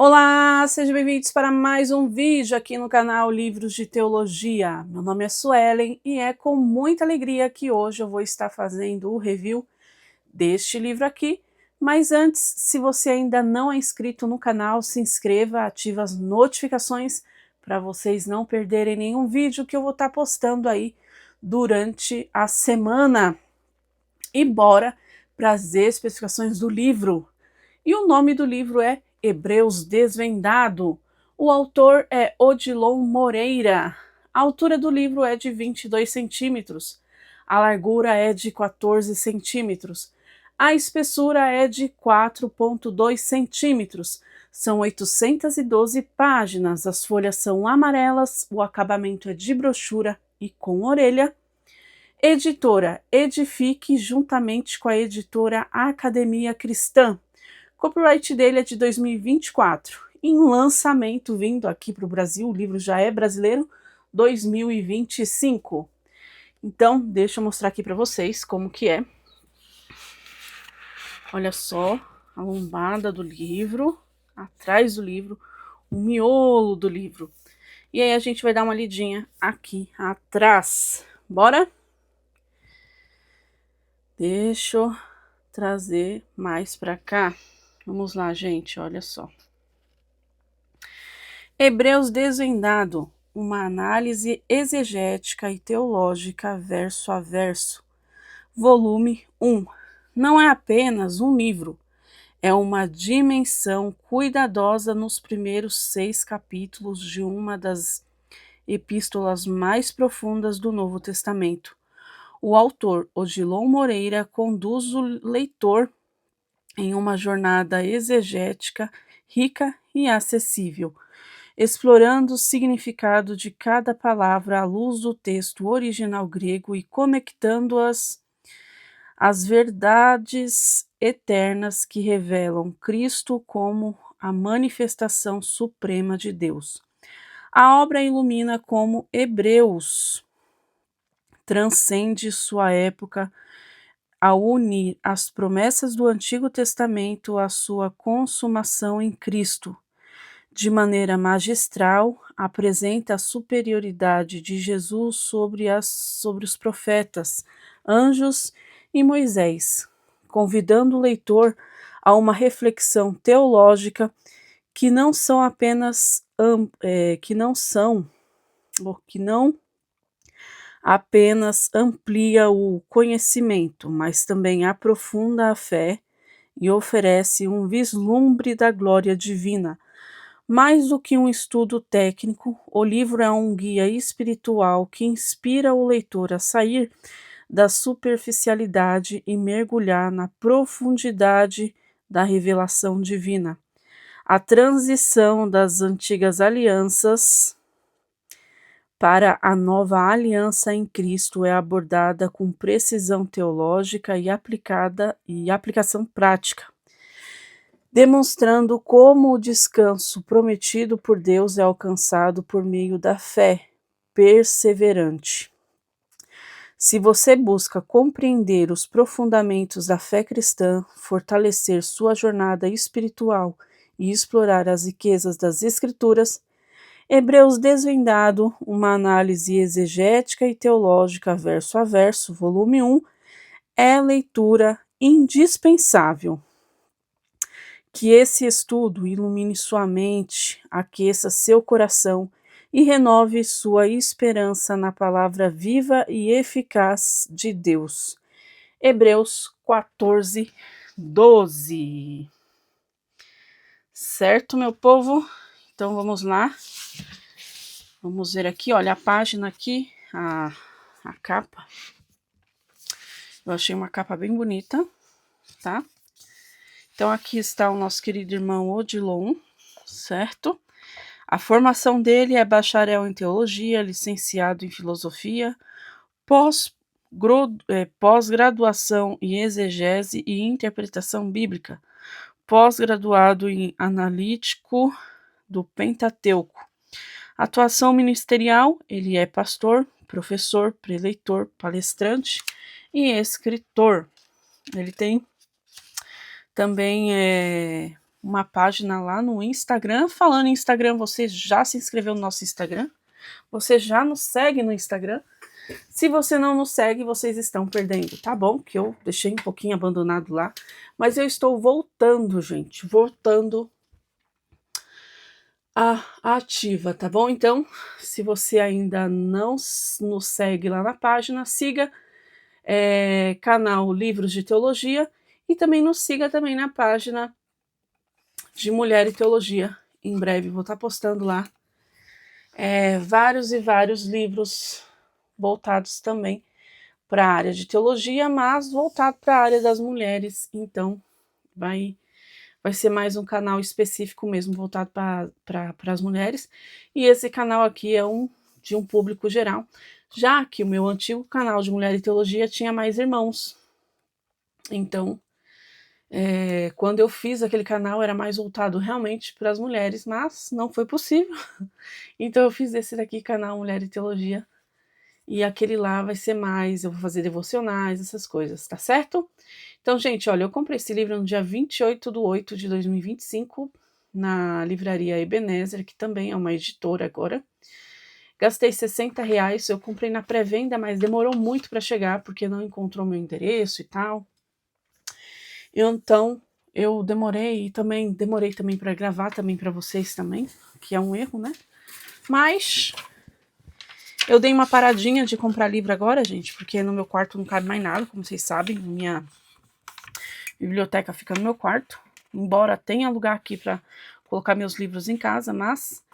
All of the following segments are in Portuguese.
Olá, sejam bem-vindos para mais um vídeo aqui no canal Livros de Teologia. Meu nome é Suelen e é com muita alegria que hoje eu vou estar fazendo o review deste livro aqui. Mas antes, se você ainda não é inscrito no canal, se inscreva, ative as notificações para vocês não perderem nenhum vídeo que eu vou estar postando aí durante a semana. E bora para as especificações do livro. E o nome do livro é Hebreus Desvendado. O autor é Odilon Moreira. A altura do livro é de 22 centímetros. A largura é de 14 centímetros. A espessura é de 4,2 centímetros. São 812 páginas. As folhas são amarelas. O acabamento é de brochura e com orelha. Editora Edifique, juntamente com a editora Academia Cristã. Copyright dele é de 2024. Em lançamento, vindo aqui para o Brasil, o livro já é brasileiro, 2025. Então, deixa eu mostrar aqui para vocês como que é. Olha só a lombada do livro, atrás do livro, o miolo do livro. E aí a gente vai dar uma lidinha aqui atrás. Bora? Deixa eu trazer mais para cá. Vamos lá, gente, olha só. Hebreus Desvendado, uma análise exegética e teológica verso a verso. Volume 1. Não é apenas um livro, é uma dimensão cuidadosa nos primeiros 6 capítulos de uma das epístolas mais profundas do Novo Testamento. O autor, Odilon Moreira, conduz o leitor em uma jornada exegética rica e acessível, explorando o significado de cada palavra à luz do texto original grego e conectando-as às verdades eternas que revelam Cristo como a manifestação suprema de Deus. A obra ilumina como Hebreus transcende sua época ao unir as promessas do Antigo Testamento à sua consumação em Cristo. De maneira magistral, apresenta a superioridade de Jesus sobre os profetas, anjos e Moisés, convidando o leitor a uma reflexão teológica que não são apenas que não apenas amplia o conhecimento, mas também aprofunda a fé e oferece um vislumbre da glória divina. Mais do que um estudo técnico, o livro é um guia espiritual que inspira o leitor a sair da superficialidade e mergulhar na profundidade da revelação divina. A transição das antigas alianças para a nova aliança em Cristo é abordada com precisão teológica e aplicação prática, demonstrando como o descanso prometido por Deus é alcançado por meio da fé perseverante. Se você busca compreender os aprofundamentos da fé cristã, fortalecer sua jornada espiritual e explorar as riquezas das Escrituras, Hebreus Desvendado, uma análise exegética e teológica verso a verso, volume 1, é leitura indispensável. Que esse estudo ilumine sua mente, aqueça seu coração e renove sua esperança na palavra viva e eficaz de Deus. Hebreus 14, 12. Certo, meu povo? Então vamos lá. Vamos ver aqui, olha a página aqui, a capa. Eu achei uma capa bem bonita, tá? Então aqui está o nosso querido irmão Odilon, certo? A formação dele é bacharel em teologia, licenciado em filosofia, pós-graduação em exegese e interpretação bíblica, pós-graduado em analítico do Pentateuco. Atuação ministerial, ele é pastor, professor, preleitor, palestrante e escritor. Ele tem também uma página lá no Instagram. Falando em Instagram, você já se inscreveu no nosso Instagram? Você já nos segue no Instagram? Se você não nos segue, vocês estão perdendo, tá bom? Que eu deixei um pouquinho abandonado lá. Mas eu estou voltando, gente. Voltando ativa, tá bom? Então, se você ainda não nos segue lá na página, siga canal Livros de Teologia e também nos siga também na página de Mulher e Teologia. Em breve vou estar postando lá vários e vários livros voltados também para a área de teologia, mas voltado para a área das mulheres. Então, vai ser mais um canal específico mesmo, voltado para as mulheres. E esse canal aqui é de um público geral, já que o meu antigo canal de Mulher e Teologia tinha mais irmãos. Então, quando eu fiz aquele canal, era mais voltado realmente para as mulheres, mas não foi possível. Então, eu fiz esse daqui, canal Mulher e Teologia. E aquele lá vai ser mais, eu vou fazer devocionais, essas coisas, tá certo? Então, gente, olha, eu comprei esse livro no dia 28/8/2025, na livraria Ebenezer, que também é uma editora agora. Gastei R$60, eu comprei na pré-venda, mas demorou muito para chegar, porque não encontrou meu endereço e tal. Então, eu demorei também para gravar também para vocês também, que é um erro, né? Mas eu dei uma paradinha de comprar livro agora, gente, porque no meu quarto não cabe mais nada, como vocês sabem, minha biblioteca fica no meu quarto, embora tenha lugar aqui para colocar meus livros em casa, mas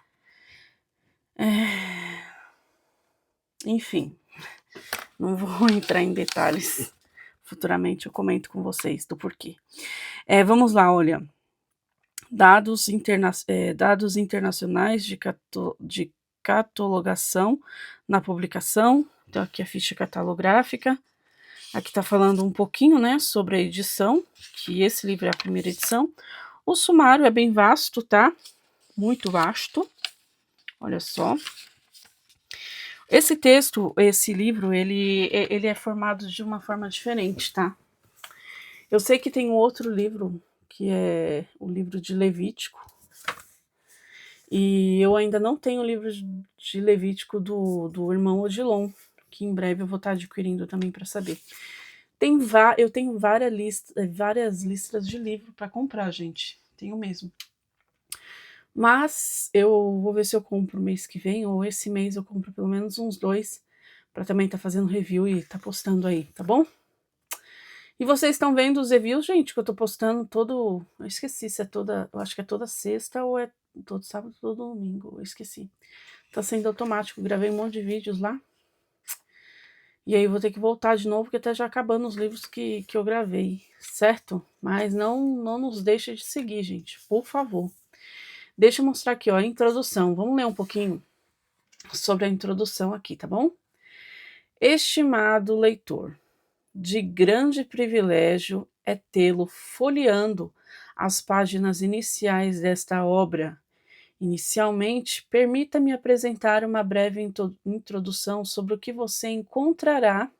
enfim, não vou entrar em detalhes. Futuramente eu comento com vocês do porquê. Vamos lá, olha. Dados internacionais de catalogação na publicação. Então, aqui a ficha catalográfica. Aqui está falando um pouquinho, né, sobre a edição, que esse livro é a primeira edição. O sumário é bem vasto, tá? Muito vasto. Olha só. Esse livro, ele é formado de uma forma diferente, tá? Eu sei que tem um outro livro, que é o livro de Levítico, e eu ainda não tenho o livro de Levítico do irmão Odilon, que em breve eu vou estar adquirindo também para saber. Eu tenho várias listas de livro para comprar, gente. Tenho mesmo. Mas eu vou ver se eu compro mês que vem, ou esse mês eu compro pelo menos uns 2, para também estar fazendo review e tá postando aí, tá bom? E vocês estão vendo os reviews, gente, que eu tô postando todo... Eu esqueci se é toda... Eu acho que é toda sexta ou é todo sábado ou todo domingo. Eu esqueci. Tá sendo automático. Gravei um monte de vídeos lá. E aí eu vou ter que voltar de novo, porque tá já acabando os livros que eu gravei, certo? Mas não nos deixe de seguir, gente. Por favor. Deixa eu mostrar aqui, ó, a introdução. Vamos ler um pouquinho sobre a introdução aqui, tá bom? Estimado leitor, de grande privilégio é tê-lo folheando as páginas iniciais desta obra. Inicialmente, permita-me apresentar uma breve introdução sobre o que você encontrará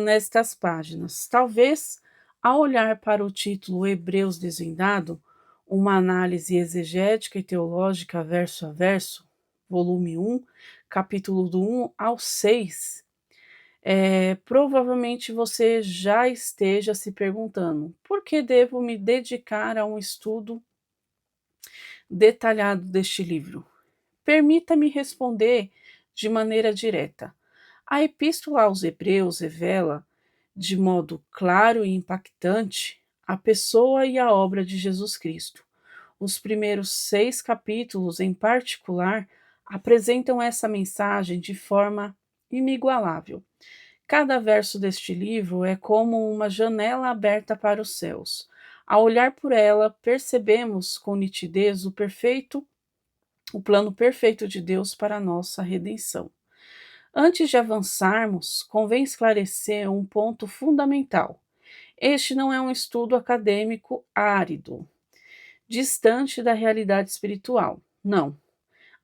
nestas páginas. Talvez, ao olhar para o título Hebreus Desvendado, uma análise exegética e teológica verso a verso, volume 1, capítulo do 1 ao 6, provavelmente você já esteja se perguntando: por que devo me dedicar a um estudo detalhado deste livro? Permita-me responder de maneira direta. A Epístola aos Hebreus revela, de modo claro e impactante, a pessoa e a obra de Jesus Cristo. Os primeiros 6 capítulos, em particular, apresentam essa mensagem de forma inigualável. Cada verso deste livro é como uma janela aberta para os céus. Ao olhar por ela, percebemos com nitidez o plano perfeito de Deus para a nossa redenção. Antes de avançarmos, convém esclarecer um ponto fundamental. Este não é um estudo acadêmico árido, distante da realidade espiritual. Não.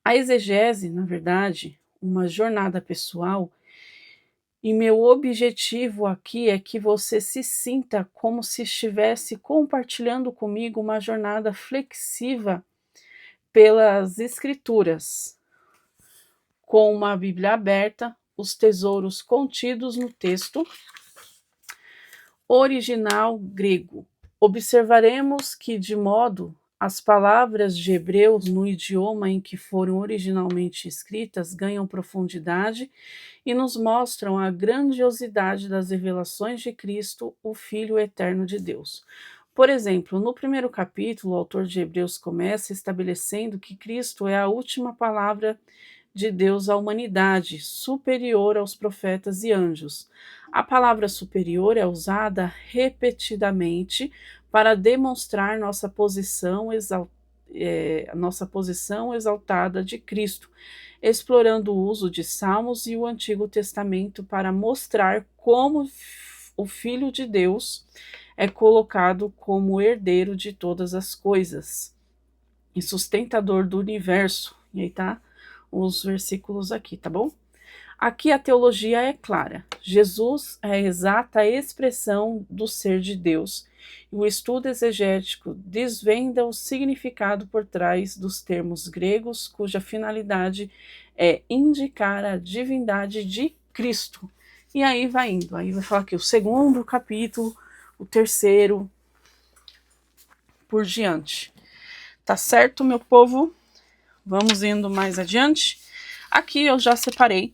A exegese, na verdade, uma jornada pessoal E meu objetivo aqui é que você se sinta como se estivesse compartilhando comigo uma jornada flexiva pelas Escrituras, com uma Bíblia aberta, os tesouros contidos no texto original grego. Observaremos que, de modo, as palavras de Hebreus no idioma em que foram originalmente escritas ganham profundidade e nos mostram a grandiosidade das revelações de Cristo, o Filho eterno de Deus. Por exemplo, no primeiro capítulo, o autor de Hebreus começa estabelecendo que Cristo é a última palavra de Deus à humanidade, superior aos profetas e anjos. A palavra superior é usada repetidamente para demonstrar nossa posição exaltada de Cristo, explorando o uso de Salmos e o Antigo Testamento para mostrar como o Filho de Deus é colocado como herdeiro de todas as coisas e sustentador do universo. E aí tá os versículos aqui, tá bom? Aqui a teologia é clara. Jesus é a exata expressão do ser de Deus. E o estudo exegético desvenda o significado por trás dos termos gregos, cuja finalidade é indicar a divindade de Cristo. E aí vai indo. Aí vai falar aqui o segundo capítulo, o terceiro, por diante. Tá certo, meu povo? Vamos indo mais adiante. Aqui eu já separei.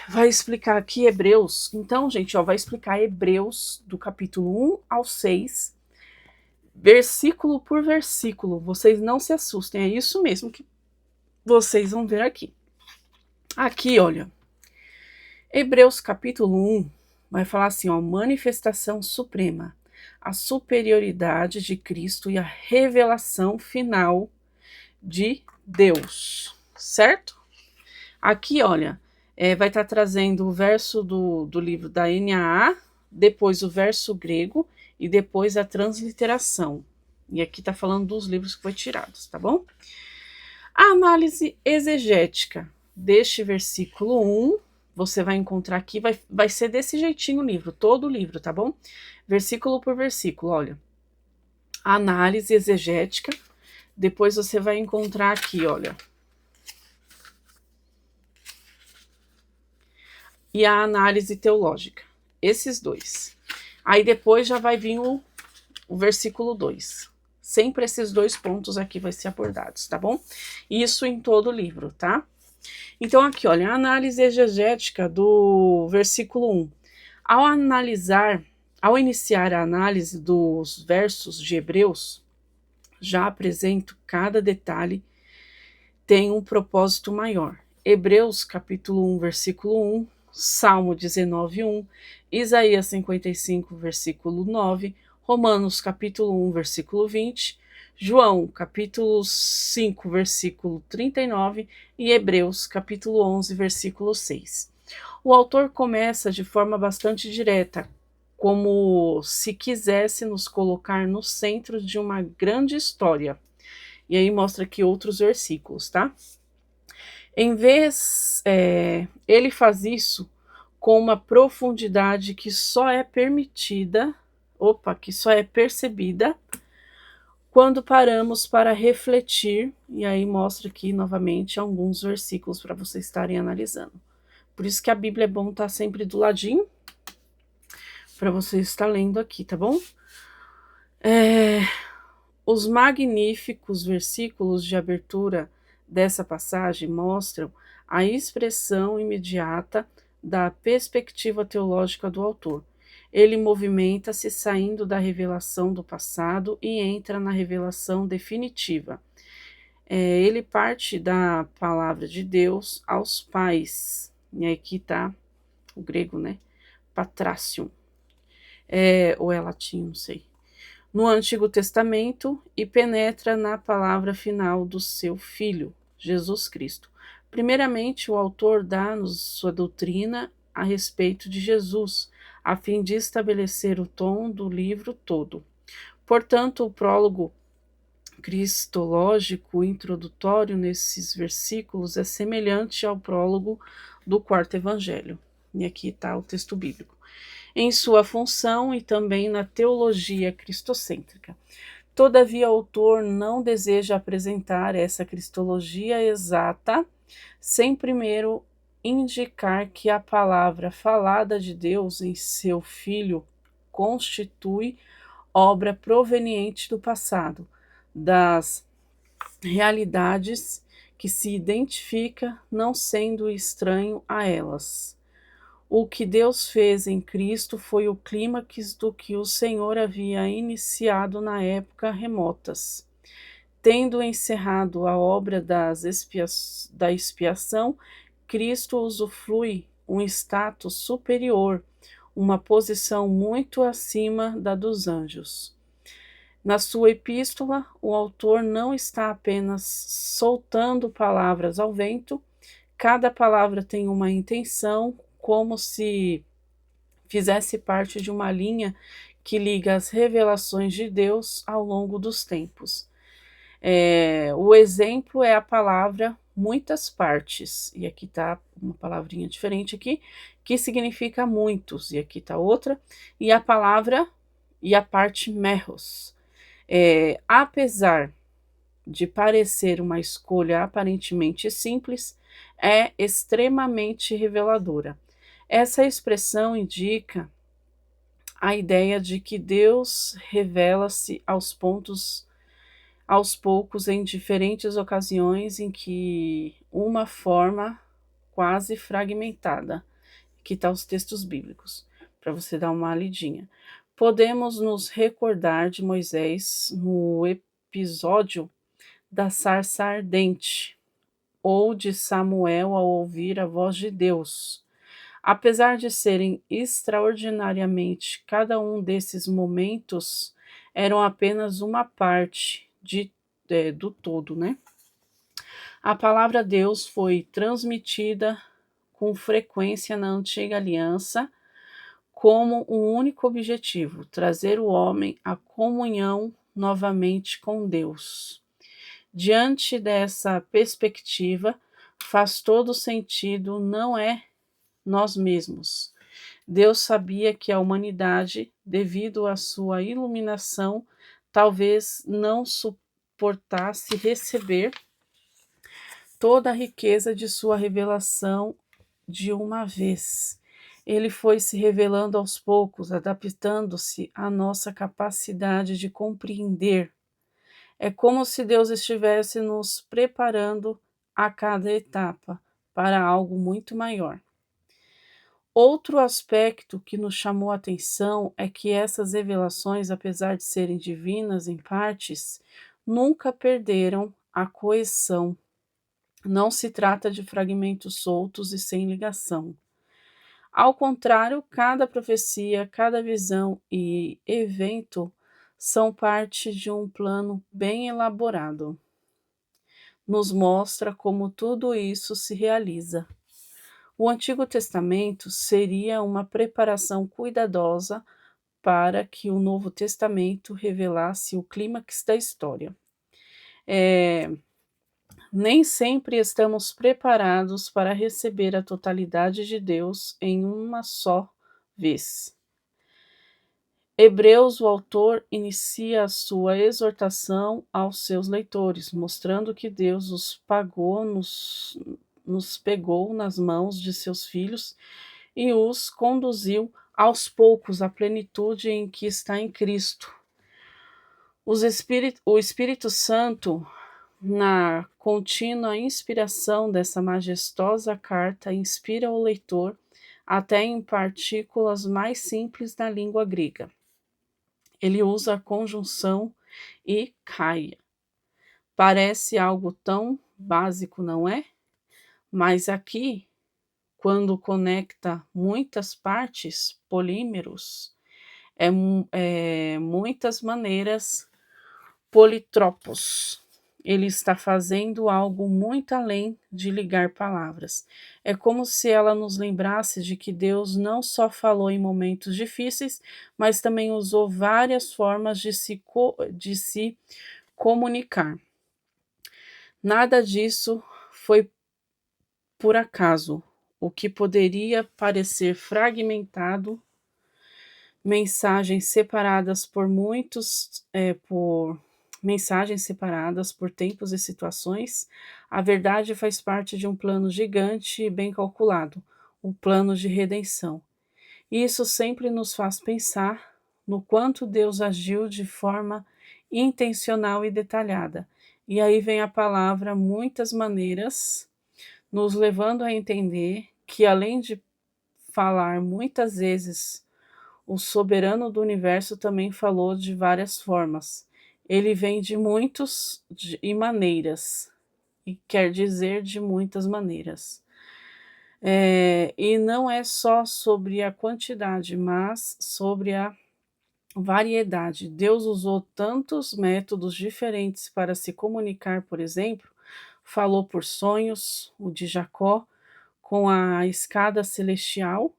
Vai explicar aqui Hebreus. Então, gente, vai explicar Hebreus do capítulo 1 ao 6, versículo por versículo. Vocês não se assustem, é isso mesmo que vocês vão ver aqui. Aqui, olha, Hebreus capítulo 1 vai falar assim, manifestação suprema, a superioridade de Cristo e a revelação final de Deus, certo? Aqui, olha, vai estar trazendo o verso do livro da NAA, depois o verso grego e depois a transliteração. E aqui está falando dos livros que foi tirados, tá bom? A análise exegética deste versículo 1, você vai encontrar aqui, vai ser desse jeitinho o livro, todo o livro, tá bom? Versículo por versículo, olha. A análise exegética, depois você vai encontrar aqui, olha. E a análise teológica. Esses dois. Aí depois já vai vir o versículo 2. Sempre esses dois pontos aqui vai ser abordados, tá bom? Isso em todo o livro, tá? Então aqui, olha, a análise exegética do versículo 1. Ao iniciar a análise dos versos de Hebreus, já apresento cada detalhe tem um propósito maior. Hebreus capítulo 1, versículo 1, Salmo 19:1, Isaías 55, versículo 9, Romanos capítulo 1, versículo 20, João capítulo 5, versículo 39 e Hebreus capítulo 11, versículo 6. O autor começa de forma bastante direta, como se quisesse nos colocar no centro de uma grande história. E aí mostra aqui outros versículos, tá? Em vez, ele faz isso com uma profundidade que só é permitida, que só é percebida quando paramos para refletir, e aí mostra aqui novamente alguns versículos para vocês estarem analisando. Por isso que a Bíblia é bom estar sempre do ladinho, para você estar lendo aqui, tá bom? Os magníficos versículos de abertura dessa passagem mostram a expressão imediata da perspectiva teológica do autor. Ele movimenta-se saindo da revelação do passado e entra na revelação definitiva. Ele parte da palavra de Deus aos pais. E aqui está o grego, né? Patracium. Ou é latim, não sei. No Antigo Testamento e penetra na palavra final do seu Filho, Jesus Cristo. Primeiramente, o autor dá-nos sua doutrina a respeito de Jesus, a fim de estabelecer o tom do livro todo. Portanto, o prólogo cristológico introdutório nesses versículos é semelhante ao prólogo do quarto evangelho. E aqui está o texto bíblico. Em sua função e também na teologia cristocêntrica. Todavia, o autor não deseja apresentar essa cristologia exata sem primeiro indicar que a palavra falada de Deus em seu Filho constitui obra proveniente do passado, das realidades que se identifica não sendo estranho a elas. O que Deus fez em Cristo foi o clímax do que o Senhor havia iniciado na época remotas. Tendo encerrado a obra da expiação, Cristo usufrui um status superior, uma posição muito acima da dos anjos. Na sua epístola, o autor não está apenas soltando palavras ao vento, cada palavra tem uma intenção, como se fizesse parte de uma linha que liga as revelações de Deus ao longo dos tempos. O exemplo é a palavra muitas partes, e aqui está uma palavrinha diferente aqui, que significa muitos, e aqui está outra, e a palavra e a parte merros. Apesar de parecer uma escolha aparentemente simples, é extremamente reveladora. Essa expressão indica a ideia de que Deus revela-se aos poucos em diferentes ocasiões em que uma forma quase fragmentada. Aqui estão os textos bíblicos, para você dar uma lidinha. Podemos nos recordar de Moisés no episódio da sarça ardente, ou de Samuel ao ouvir a voz de Deus. Apesar de serem extraordinariamente, cada um desses momentos eram apenas uma parte do todo, né? A palavra Deus foi transmitida com frequência na antiga aliança como um único objetivo: trazer o homem à comunhão novamente com Deus. Diante dessa perspectiva, faz todo sentido, não é nós mesmos. Deus sabia que a humanidade, devido à sua iluminação, talvez não suportasse receber toda a riqueza de sua revelação de uma vez. Ele foi se revelando aos poucos, adaptando-se à nossa capacidade de compreender. É como se Deus estivesse nos preparando a cada etapa para algo muito maior. Outro aspecto que nos chamou a atenção é que essas revelações, apesar de serem divinas em partes, nunca perderam a coesão. Não se trata de fragmentos soltos e sem ligação. Ao contrário, cada profecia, cada visão e evento são parte de um plano bem elaborado. Nos mostra como tudo isso se realiza. O Antigo Testamento seria uma preparação cuidadosa para que o Novo Testamento revelasse o clímax da história. Nem sempre estamos preparados para receber a totalidade de Deus em uma só vez. Hebreus, o autor, inicia a sua exortação aos seus leitores, mostrando que Deus nos pegou nas mãos de seus filhos e os conduziu aos poucos à plenitude em que está em Cristo. O Espírito Santo, na contínua inspiração dessa majestosa carta, inspira o leitor até em partículas mais simples da língua grega. Ele usa a conjunção e caia. Parece algo tão básico, não é? Mas aqui, quando conecta muitas partes, polímeros, muitas maneiras, politropos. Ele está fazendo algo muito além de ligar palavras. É como se ela nos lembrasse de que Deus não só falou em momentos difíceis, mas também usou várias formas de se comunicar. Nada disso foi por acaso. o que poderia parecer fragmentado, mensagens separadas por mensagens separadas por tempos e situações, a verdade faz parte de um plano gigante e bem calculado, o plano de redenção. E isso sempre nos faz pensar no quanto Deus agiu de forma intencional e detalhada. E aí vem a palavra muitas maneiras, nos levando a entender que, além de falar muitas vezes, o soberano do universo também falou de várias formas. Ele vem de muitos e maneiras, e quer dizer de muitas maneiras. E não é só sobre a quantidade, mas sobre a variedade. Deus usou tantos métodos diferentes para se comunicar, por exemplo, falou por sonhos, o de Jacó, com a escada celestial.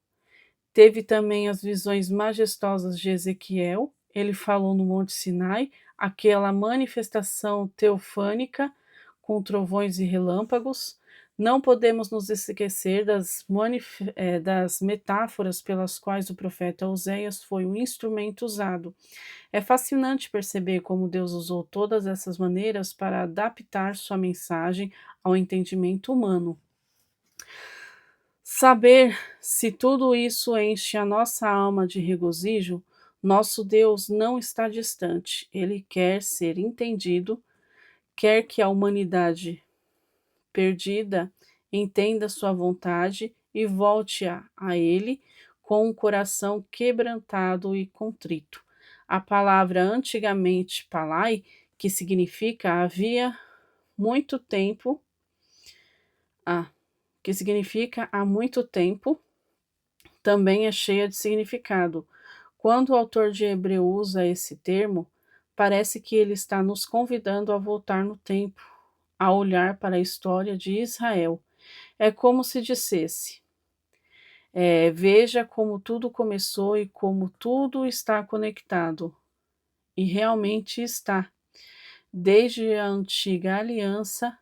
Teve também as visões majestosas de Ezequiel. Ele falou no Monte Sinai, aquela manifestação teofânica com trovões e relâmpagos. Não podemos nos esquecer das metáforas pelas quais o profeta Oséias foi o instrumento usado. É fascinante perceber como Deus usou todas essas maneiras para adaptar sua mensagem ao entendimento humano. Saber se tudo isso enche a nossa alma de regozijo, nosso Deus não está distante. Ele quer ser entendido, quer que a humanidade perdida entenda sua vontade e volte a Ele com um coração quebrantado e contrito. A palavra antigamente palai, que significa havia muito tempo, que significa há muito tempo, também é cheia de significado. Quando o autor de Hebreu usa esse termo, parece que ele está nos convidando a voltar no tempo, a olhar para a história de Israel. É como se dissesse: veja como tudo começou e como tudo está conectado. E realmente está. Desde a antiga aliança,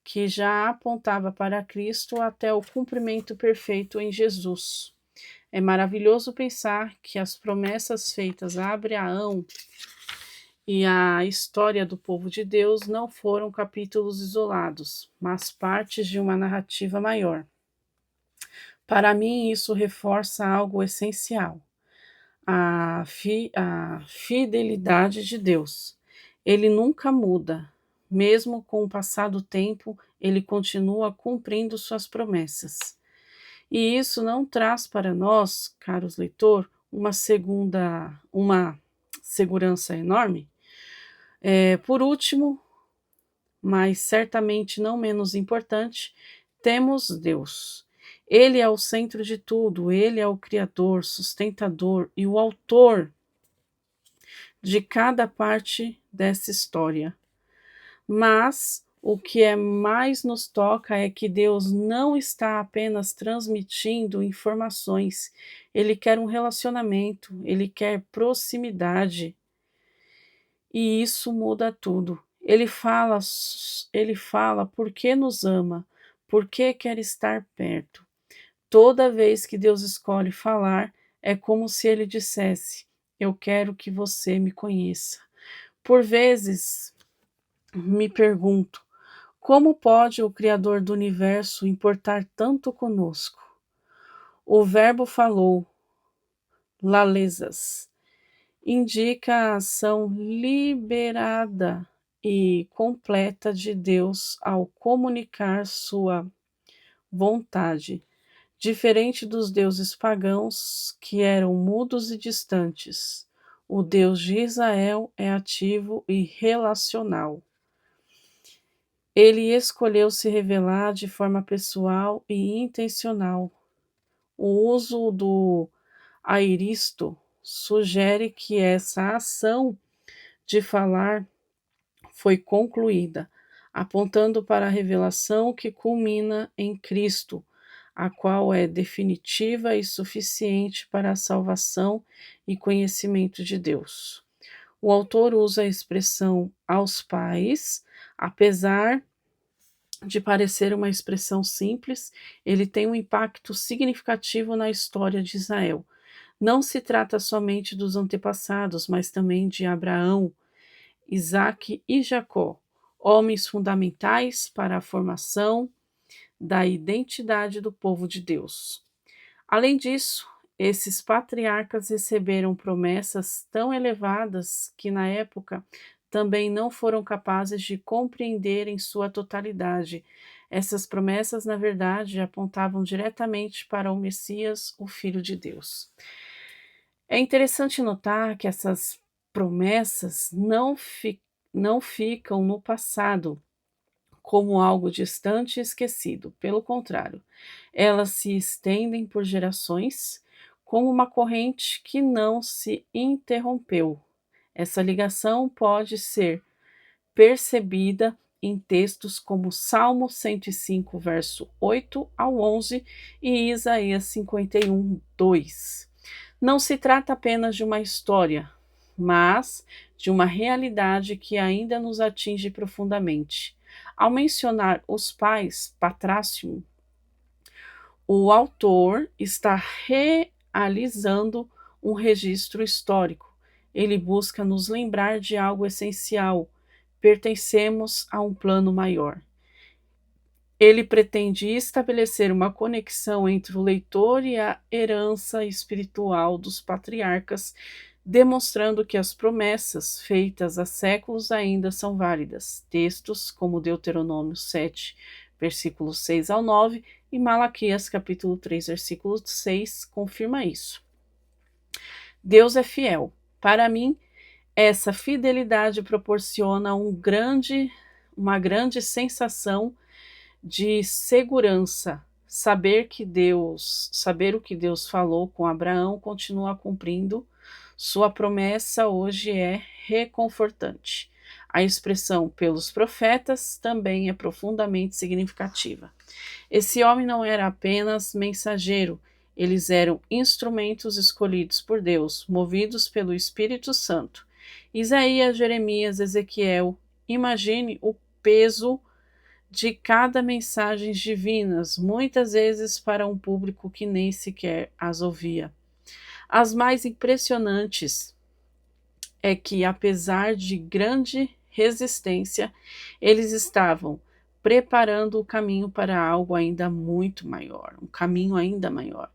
que já apontava para Cristo, até o cumprimento perfeito em Jesus. É maravilhoso pensar que as promessas feitas a Abraão e a história do povo de Deus não foram capítulos isolados, mas partes de uma narrativa maior. Para mim, isso reforça algo essencial: a fidelidade de Deus. Ele nunca muda. Mesmo com o passar do tempo, ele continua cumprindo suas promessas. E isso não traz para nós, caros leitores, uma segurança enorme? Por último, mas certamente não menos importante, temos Deus. Ele é o centro de tudo, ele é o Criador, sustentador e o autor de cada parte dessa história. Mas o que mais nos toca é que Deus não está apenas transmitindo informações, ele quer um relacionamento, ele quer proximidade. E isso muda tudo. Ele fala porque nos ama, porque quer estar perto. Toda vez que Deus escolhe falar, é como se ele dissesse: eu quero que você me conheça. Por vezes, me pergunto, como pode o Criador do universo importar tanto conosco? O verbo falou, lalesas, indica a ação liberada e completa de Deus ao comunicar sua vontade, diferente dos deuses pagãos que eram mudos e distantes. O Deus de Israel é ativo e relacional. Ele escolheu se revelar de forma pessoal e intencional. O uso do airisto sugere que essa ação de falar foi concluída, apontando para a revelação que culmina em Cristo, a qual é definitiva e suficiente para a salvação e conhecimento de Deus. O autor usa a expressão aos pais, apesar de parecer uma expressão simples, ele tem um impacto significativo na história de Israel. Não se trata somente dos antepassados, mas também de Abraão, Isaque e Jacó, homens fundamentais para a formação da identidade do povo de Deus. Além disso, esses patriarcas receberam promessas tão elevadas que, na época, também não foram capazes de compreender em sua totalidade. Essas promessas, na verdade, apontavam diretamente para o Messias, o Filho de Deus. É interessante notar que essas promessas não ficam no passado como algo distante e esquecido. Pelo contrário, elas se estendem por gerações como uma corrente que não se interrompeu. Essa ligação pode ser percebida em textos como Salmo 105, verso 8 ao 11 e Isaías 51, 2. Não se trata apenas de uma história, mas de uma realidade que ainda nos atinge profundamente. Ao mencionar os pais Patrácio, o autor está realizando um registro histórico. Ele busca nos lembrar de algo essencial. Pertencemos a um plano maior. Ele pretende estabelecer uma conexão entre o leitor e a herança espiritual dos patriarcas, demonstrando que as promessas feitas há séculos ainda são válidas. Textos como Deuteronômio 7, versículos 6 ao 9 e Malaquias capítulo 3, versículo 6 confirma isso. Deus é fiel. Para mim, essa fidelidade proporciona uma grande sensação de segurança. Saber o que Deus falou com Abraão continua cumprindo sua promessa hoje é reconfortante. A expressão pelos profetas também é profundamente significativa. Esse homem não era apenas mensageiro, eles eram instrumentos escolhidos por Deus, movidos pelo Espírito Santo. Isaías, Jeremias, Ezequiel, imagine o peso de cada mensagem divinas, muitas vezes para um público que nem sequer as ouvia. As mais impressionantes é que, apesar de grande resistência, eles estavam preparando o caminho para algo ainda muito maior, um caminho ainda maior.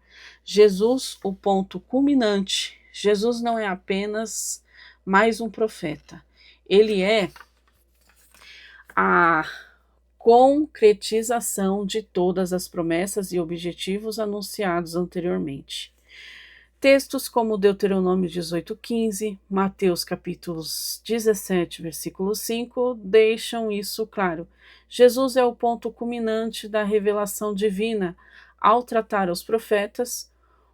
Jesus, o ponto culminante. Jesus não é apenas mais um profeta. Ele é a concretização de todas as promessas e objetivos anunciados anteriormente. Textos como Deuteronômio 18:15, Mateus capítulos 17, versículo 5, deixam isso claro. Jesus é o ponto culminante da revelação divina. Ao tratar os profetas,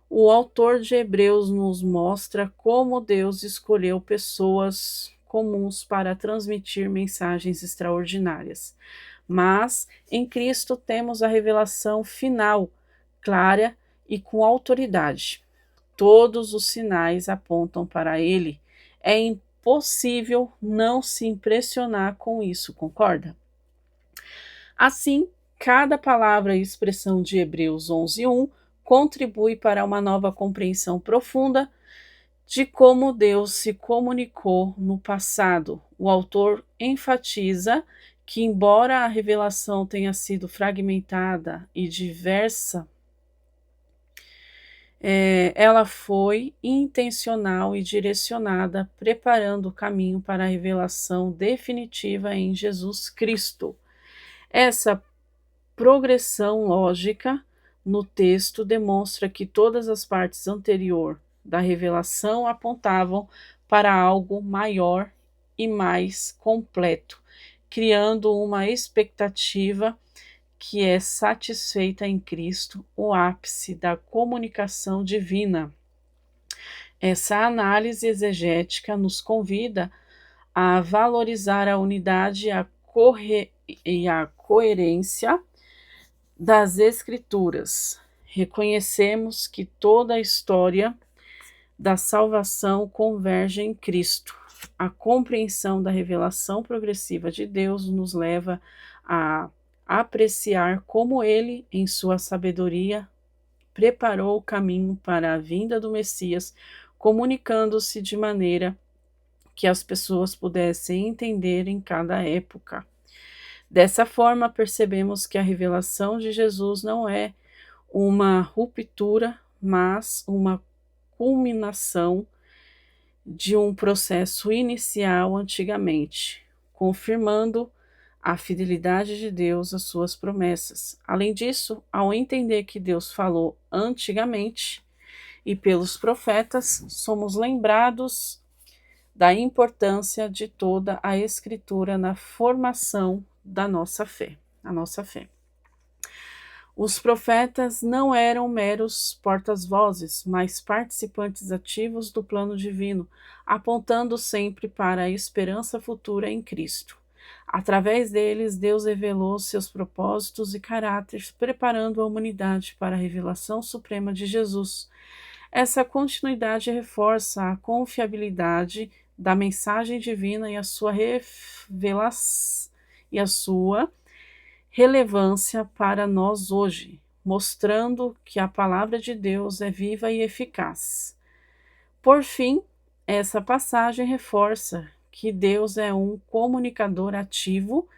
o autor de Hebreus nos mostra como Deus escolheu pessoas comuns para transmitir mensagens extraordinárias. Mas em Cristo temos a revelação final, clara e com autoridade. Todos os sinais apontam para ele. É impossível não se impressionar com isso, concorda? Assim, cada palavra e expressão de Hebreus 11:1 contribui para uma nova compreensão profunda de como Deus se comunicou no passado. O autor enfatiza que, embora a revelação tenha sido fragmentada e diversa, ela foi intencional e direcionada, preparando o caminho para a revelação definitiva em Jesus Cristo. Essa progressão lógica no texto demonstra que todas as partes anteriores da revelação apontavam para algo maior e mais completo, criando uma expectativa que é satisfeita em Cristo, o ápice da comunicação divina. Essa análise exegética nos convida a valorizar a unidade e a coerência das Escrituras. Reconhecemos que toda a história da salvação converge em Cristo. A compreensão da revelação progressiva de Deus nos leva a apreciar como ele, em sua sabedoria, preparou o caminho para a vinda do Messias, comunicando-se de maneira que as pessoas pudessem entender em cada época. Dessa forma, percebemos que a revelação de Jesus não é uma ruptura, mas uma culminação de um processo inicial antigamente, confirmando a fidelidade de Deus às suas promessas. Além disso, ao entender que Deus falou antigamente e pelos profetas, somos lembrados da importância de toda a Escritura na formação da nossa fé, a nossa fé. Os profetas não eram meros portas-vozes, mas participantes ativos do plano divino, apontando sempre para a esperança futura em Cristo. Através deles, Deus revelou seus propósitos e caráteres, preparando a humanidade para a revelação suprema de Jesus. Essa continuidade reforça a confiabilidade da mensagem divina e a sua relevância para nós hoje, mostrando que a palavra de Deus é viva e eficaz. Por fim, essa passagem reforça que Deus é um comunicador ativo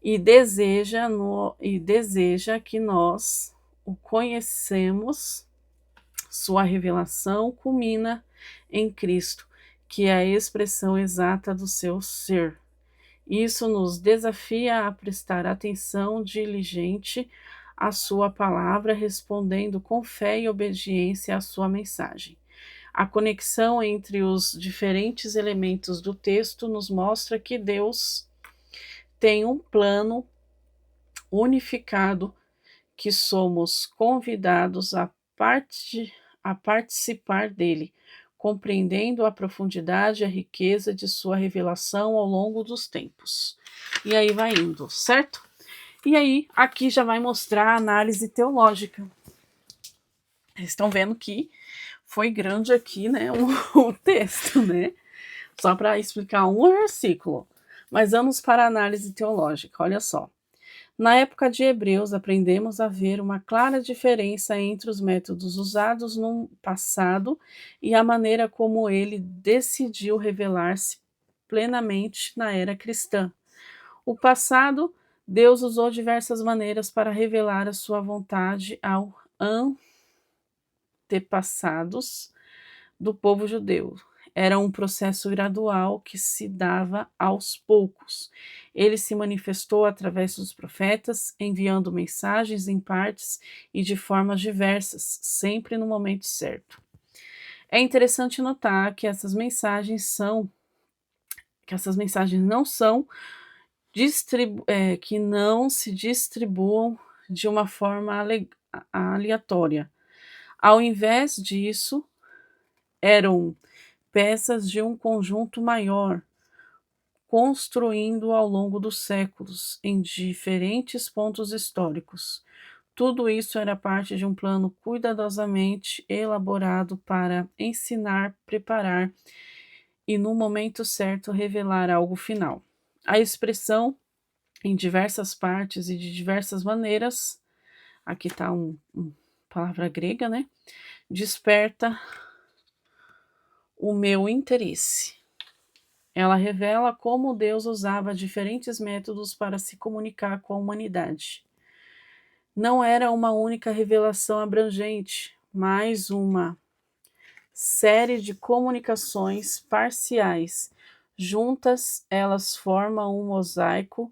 e deseja que nós o conhecemos. Sua revelação culmina em Cristo, que é a expressão exata do seu ser. Isso nos desafia a prestar atenção diligente à sua palavra, respondendo com fé e obediência à sua mensagem. A conexão entre os diferentes elementos do texto nos mostra que Deus tem um plano unificado que somos convidados a participar dele, compreendendo a profundidade e a riqueza de sua revelação ao longo dos tempos. E aí vai indo, certo? E aí, aqui já vai mostrar a análise teológica. Vocês estão vendo que foi grande aqui, né, o texto, né? Só para explicar um versículo. Mas vamos para a análise teológica, olha só. Na época de Hebreus, aprendemos a ver uma clara diferença entre os métodos usados no passado e a maneira como ele decidiu revelar-se plenamente na era cristã. O passado, Deus usou diversas maneiras para revelar a sua vontade aos antepassados do povo judeu. Era um processo gradual que se dava aos poucos. Ele se manifestou através dos profetas, enviando mensagens em partes e de formas diversas, sempre no momento certo. É interessante notar que essas mensagens não são que não se distribuam de uma forma aleatória. Ao invés disso, eram peças de um conjunto maior, construindo ao longo dos séculos, em diferentes pontos históricos. Tudo isso era parte de um plano cuidadosamente elaborado para ensinar, preparar e, no momento certo, revelar algo final. A expressão em diversas partes e de diversas maneiras, aqui está uma palavra grega, né? Desperta o meu interesse. Ela revela como Deus usava diferentes métodos para se comunicar com a humanidade. Não era uma única revelação abrangente, mas uma série de comunicações parciais. Juntas, elas formam um mosaico.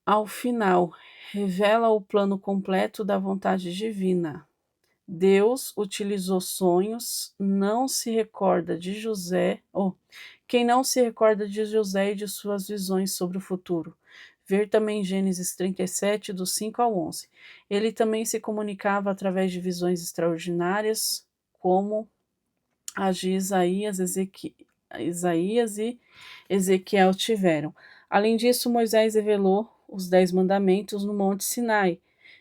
Ao final, revela o plano completo da vontade divina. Deus utilizou sonhos, não se recorda de José, quem não se recorda de José e de suas visões sobre o futuro. Ver também Gênesis 37, do 5 ao 11. Ele também se comunicava através de visões extraordinárias, como as de Isaías e Ezequiel tiveram. Além disso, Moisés revelou os 10 mandamentos no Monte Sinai,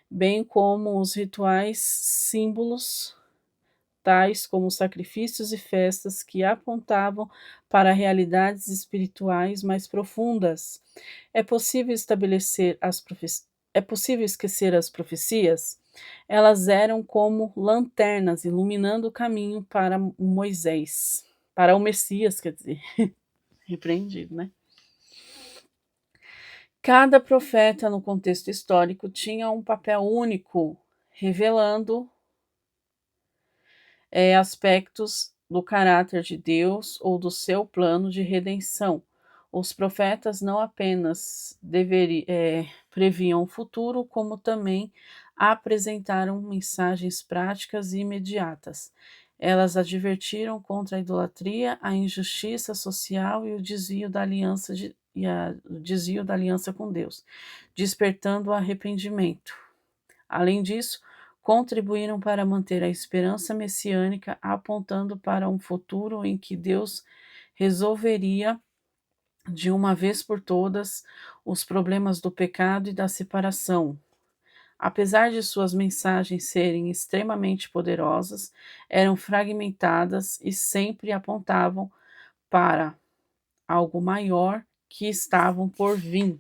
bem como os rituais símbolos tais como sacrifícios e festas que apontavam para realidades espirituais mais profundas. É possível É possível esquecer as profecias? Elas eram como lanternas iluminando o caminho para Moisés, para o Messias, quer dizer, repreendido, né? Cada profeta no contexto histórico tinha um papel único, revelando aspectos do caráter de Deus ou do seu plano de redenção. Os profetas não apenas previam o futuro, como também apresentaram mensagens práticas e imediatas. Elas advertiram contra a idolatria, a injustiça social e o desvio da aliança com Deus, despertando o arrependimento. Além disso, contribuíram para manter a esperança messiânica, apontando para um futuro em que Deus resolveria de uma vez por todas os problemas do pecado e da separação. Apesar de suas mensagens serem extremamente poderosas, eram fragmentadas e sempre apontavam para algo maior que estavam por vir.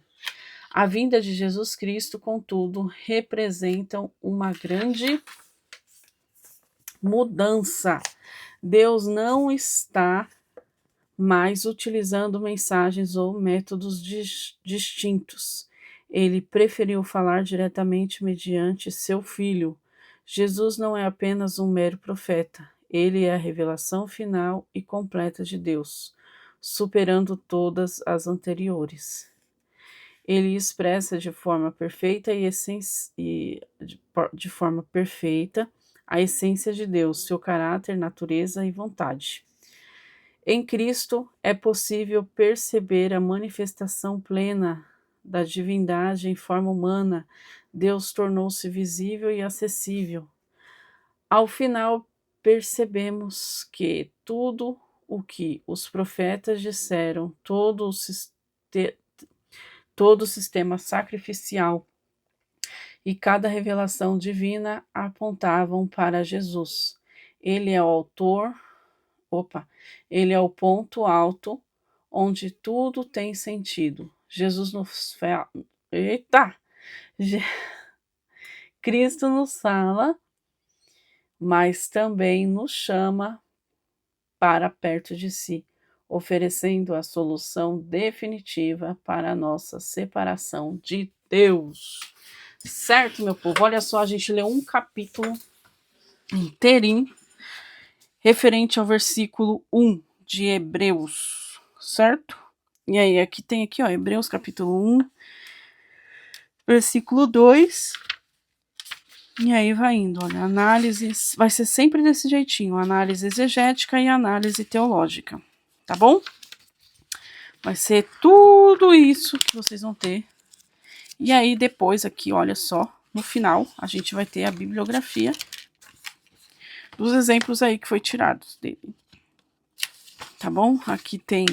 A vinda de Jesus Cristo, contudo, representa uma grande mudança. Deus não está mais utilizando mensagens ou métodos distintos. Ele preferiu falar diretamente mediante seu Filho. Jesus não é apenas um mero profeta, ele é a revelação final e completa de Deus, superando todas as anteriores. Ele expressa de forma perfeita de forma perfeita a essência de Deus, seu caráter, natureza e vontade. Em Cristo é possível perceber a manifestação plena da divindade em forma humana. Deus tornou-se visível e acessível. Ao final, percebemos que tudo o que os profetas disseram, todo o sistema sacrificial e cada revelação divina apontavam para Jesus. Ele é o autor, ele é o ponto alto onde tudo tem sentido. Jesus nos fala, Cristo nos fala, mas também nos chama para perto de si, oferecendo a solução definitiva para a nossa separação de Deus. Certo, meu povo? Olha só, a gente leu um capítulo inteirinho referente ao versículo 1 de Hebreus, certo? E aí, aqui tem ó, Hebreus capítulo 1, versículo 2. E aí vai indo, olha, análise, vai ser sempre desse jeitinho, análise exegética e análise teológica, tá bom? Vai ser tudo isso que vocês vão ter. E aí depois aqui, olha só, no final a gente vai ter a bibliografia dos exemplos aí que foi tirados dele. Tá bom? Aqui tem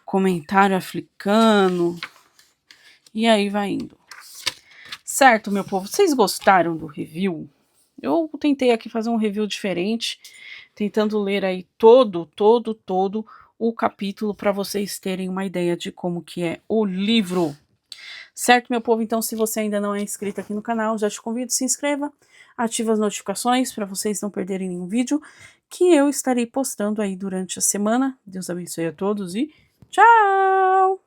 comentário africano. E aí vai indo. Certo, meu povo? Vocês gostaram do review? Eu tentei aqui fazer um review diferente, tentando ler aí todo o capítulo para vocês terem uma ideia de como que é o livro. Certo, meu povo? Então, se você ainda não é inscrito aqui no canal, já te convido, se inscreva, ative as notificações para vocês não perderem nenhum vídeo que eu estarei postando aí durante a semana. Deus abençoe a todos e tchau!